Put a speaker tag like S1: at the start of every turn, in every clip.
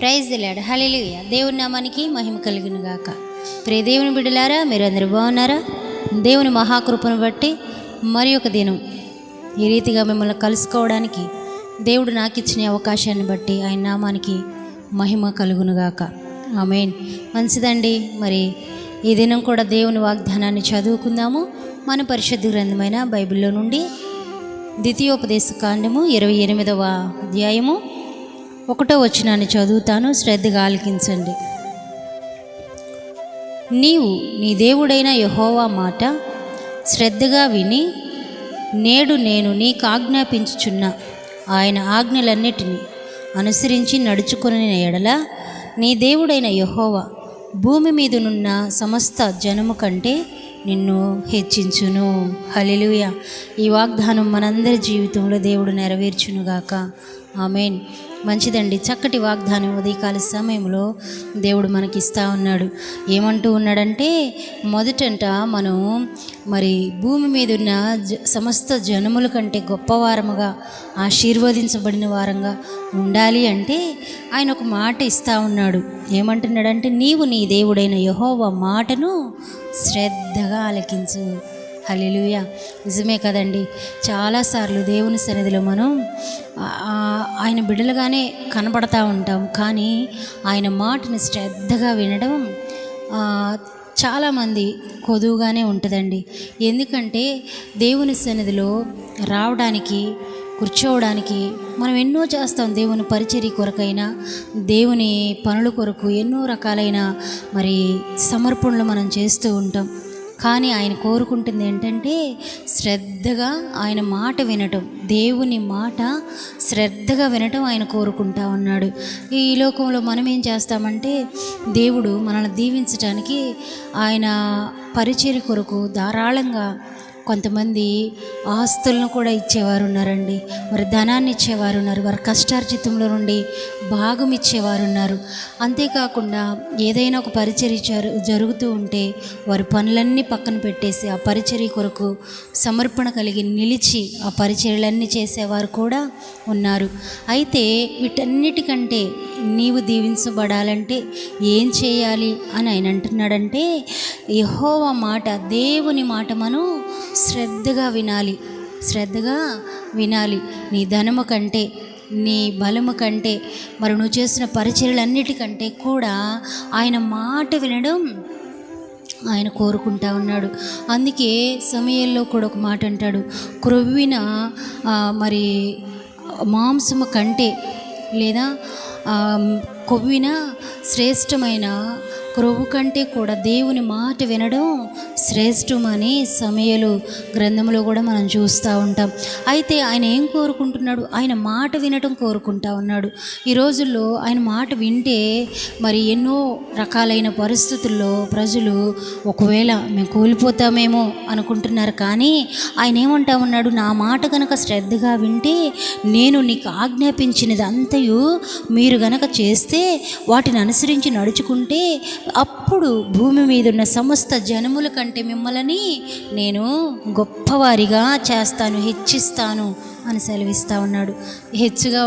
S1: Praise the lord. హల్లెలూయా. దేవుని నామానికి మహిమ కలుగును గాక. ప్రియ దేవుని బిడ్డలారా, మీరందరూ బాగున్నారా? దేవుని మహాకృపను బట్టి మరి ఒక దినం ఈ రీతిగా మిమ్మల్ని కలుసుకోవడానికి దేవుడు నాకు ఇచ్చిన అవకాశాన్ని బట్టి ఆయన నామానికి మహిమ కలుగును గాక. ఆమేన్. మంచిదండి. మరి ఈ దినం కూడా దేవుని వాగ్దానాన్ని చదువుకుందాము. మన పరిశుద్ధ గ్రంథమైన బైబిల్లో నుండి ద్వితీయోపదేశ కాండము 28వ అధ్యాయము 1వ వచనాన్ని చదువుతాను, శ్రద్ధగా ఆలకించండి. నీవు నీ దేవుడైన యెహోవా మాట శ్రద్ధగా విని నేడు నేను నీకు ఆజ్ఞాపించుచున్న ఆయన ఆజ్ఞలన్నిటినీ అనుసరించి నడుచుకుని ఎడల నీ దేవుడైన యెహోవా భూమి మీదనున్న సమస్త జనము కంటే నిన్ను హెచ్చించును. హల్లెలూయా. ఈ వాగ్దానం మనందరి జీవితంలో దేవుడు నెరవేర్చునుగాక. ఆమేన్. మంచిదండి. చక్కటి వాగ్దానం ఉదయకాల సమయంలో దేవుడు మనకిస్తూ ఉన్నాడు. ఏమంటూ ఉన్నాడంటే, మొదటంట మనం మరి భూమి మీద ఉన్న సమస్త జనముల కంటే గొప్పవారముగా ఆశీర్వదించబడిన వారంగా ఉండాలి అంటే ఆయన ఒక మాట ఇస్తూ ఉన్నాడు. ఏమంటున్నాడంటే, నీవు నీ దేవుడైన యెహోవా మాటను శ్రద్ధగా ఆలకించు. హల్లెలూయా. నిజమే కదండి. చాలాసార్లు దేవుని సన్నిధిలో మనం ఆయన బిడ్డలుగానే కనబడతా ఉంటాం, కానీ ఆయన మాటను శ్రద్ధగా వినడం చాలామంది కొదువుగానే ఉంటుందండి. ఎందుకంటే దేవుని సన్నిధిలో రావడానికి, కూర్చోవడానికి మనం ఎన్నో చేస్తాం. దేవుని పరిచర్య కొరకైనా, దేవుని పనుల కొరకు ఎన్నో రకాలైన మరి సమర్పణలు మనం చేస్తూ ఉంటాం. కానీ ఆయన కోరుకుంటుంది ఏంటంటే శ్రద్ధగా ఆయన మాట వినటం, దేవుని మాట శ్రద్ధగా వినటం ఆయన కోరుకుంటా ఉన్నాడు. ఈ లోకంలో మనం ఏం చేస్తామంటే, దేవుడు మనల్ని దీవించడానికి ఆయన పరిచర్య కొరకు ధారాళంగా కొంతమంది ఆస్తులను కూడా ఇచ్చేవారు ఉన్నారండి. మరి ధనాన్ని ఇచ్చేవారు ఉన్నారు, వారి కష్టార్జితంలో నుండి భాగం ఇచ్చేవారు ఉన్నారు. అంతేకాకుండా ఏదైనా ఒక పరిచర్య జరుగుతూ ఉంటే వారి పనులన్నీ పక్కన పెట్టేసి ఆ పరిచర్య కొరకు సమర్పణ కలిగి నిలిచి ఆ పరిచర్యలన్నీ చేసేవారు కూడా ఉన్నారు. అయితే వీటన్నిటికంటే నీవు దీవించబడాలంటే ఏం చేయాలి అని ఆయన అంటున్నాడంటే, యెహోవా మాట, దేవుని మాట మనం శ్రద్ధగా వినాలి. శ్రద్ధగా వినాలి. నీ ధనము కంటే, నీ బలము కంటే, మరి నువ్వు చేసిన పరిచర్యలన్నిటికంటే కూడా ఆయన మాట వినడం ఆయన కోరుకుంటా ఉన్నాడు. అందుకే సమయంలో కూడా ఒక మాట అంటాడు, క్రొవ్విన మరి మాంసము కంటే లేదా కొవ్విన శ్రేష్టమైన క్రొవ్వు కంటే కూడా దేవుని మాట వినడం శ్రేష్టమని సమయలు గ్రంథంలో కూడా మనం చూస్తూ ఉంటాం. అయితే ఆయన ఏం కోరుకుంటున్నాడు? ఆయన మాట వినటం కోరుకుంటా ఉన్నాడు. ఈ రోజుల్లో ఆయన మాట వింటే మరి ఎన్నో రకాలైన పరిస్థితుల్లో ప్రజలు ఒకవేళ మేము కోల్పోతామేమో అనుకుంటున్నారు. కానీ ఆయన ఏమంటా ఉన్నాడు? నా మాట కనుక శ్రద్ధగా వింటే, నేను నీకు ఆజ్ఞాపించినది అంతయు మీరు గనక చేస్తే, వాటిని అనుసరించి నడుచుకుంటే, అప్పుడు భూమి మీద ఉన్న సమస్త జనముల కంటే మిమ్మల్ని నేను గొప్పవారిగా చేస్తాను, హెచ్చిస్తాను అని సెలవిస్తూ ఉన్నాడు. హెచ్చుగా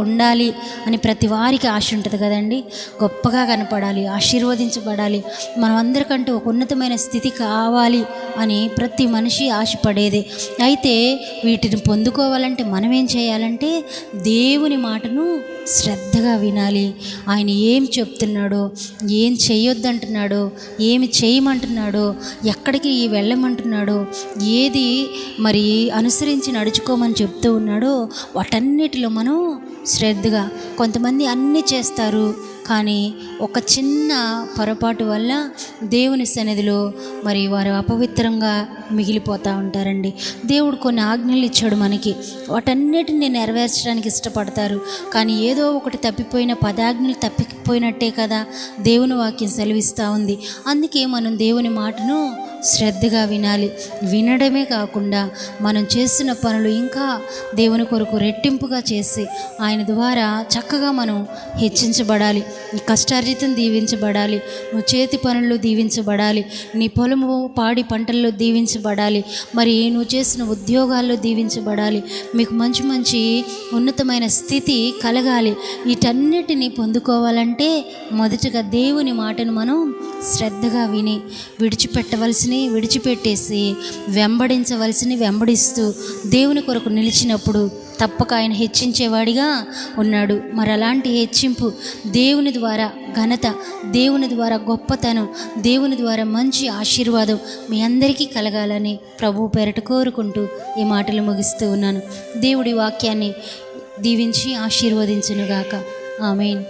S1: ఉండాలి అని ప్రతి వారికి ఆశ ఉంటుంది కదండి. గొప్పగా కనపడాలి, ఆశీర్వదించబడాలి, మనం అందరికంటే ఒక ఉన్నతమైన స్థితి కావాలి అని ప్రతి మనిషి ఆశపడేదే. అయితే వీటిని పొందుకోవాలంటే మనం ఏం చేయాలంటే దేవుని మాటను శ్రద్ధగా వినాలి. ఆయన ఏం చెప్తున్నాడో, ఏం చేయొద్దంటున్నాడో, ఏమి చేయమంటున్నాడో, ఎక్కడికి వెళ్ళమంటున్నాడో, ఏది మరి అనుసరించి నడుచుకోమని చెప్తూ ఉన్నాడో వాటన్నిటిలో మనం శ్రద్ధగా. కొంతమంది అన్నీ చేస్తారు, కానీ ఒక చిన్న పొరపాటు వల్ల దేవుని సన్నిధిలో మరి వారు అపవిత్రంగా మిగిలిపోతూ ఉంటారండి. దేవుడు కొన్ని ఆజ్ఞలు ఇచ్చాడు మనకి, వాటన్నిటిని నెరవేర్చడానికి ఇష్టపడతారు, కానీ ఏదో ఒకటి తప్పిపోయిన 10 ఆజ్ఞలు తప్పిపోయినట్టే కదా దేవుని వాక్యం సెలవిస్తూ ఉంది. అందుకే మనం దేవుని మాటను శ్రద్ధగా వినాలి. వినడమే కాకుండా మనం చేస్తున్న పనులు ఇంకా దేవుని కొరకు రెట్టింపుగా చేసి ఆయన ద్వారా చక్కగా మనం హెచ్చించబడాలి. నీ కష్టార్జితం దీవించబడాలి, నువ్వు చేతి పనులు దీవించబడాలి, నీ పొలము పాడి పంటల్లో దీవించబడాలి, మరి నువ్వు చేసిన ఉద్యోగాల్లో దీవించబడాలి, మీకు మంచి మంచి ఉన్నతమైన స్థితి కలగాలి. వీటన్నిటిని పొందుకోవాలంటే మొదటగా దేవుని మాటను మనం శ్రద్ధగా విని విడిచిపెట్టవలసినవి విడిచిపెట్టేసి వెంబడించవలసినవి వెంబడిస్తూ దేవుని కొరకు నిలిచినప్పుడు తప్పక ఆయన హెచ్చించేవాడిగా ఉన్నాడు. మరి అలాంటి హెచ్చింపు దేవుని ద్వారా ఘనత, దేవుని ద్వారా గొప్పతనం, దేవుని ద్వారా మంచి ఆశీర్వాదం మీ అందరికీ కలగాలని ప్రభువు పేరట కోరుకుంటూ ఈ మాటలు ముగిస్తూ ఉన్నాను. దేవుడి వాక్యాన్ని దీవించి ఆశీర్వదించునుగాక. ఆమేన్.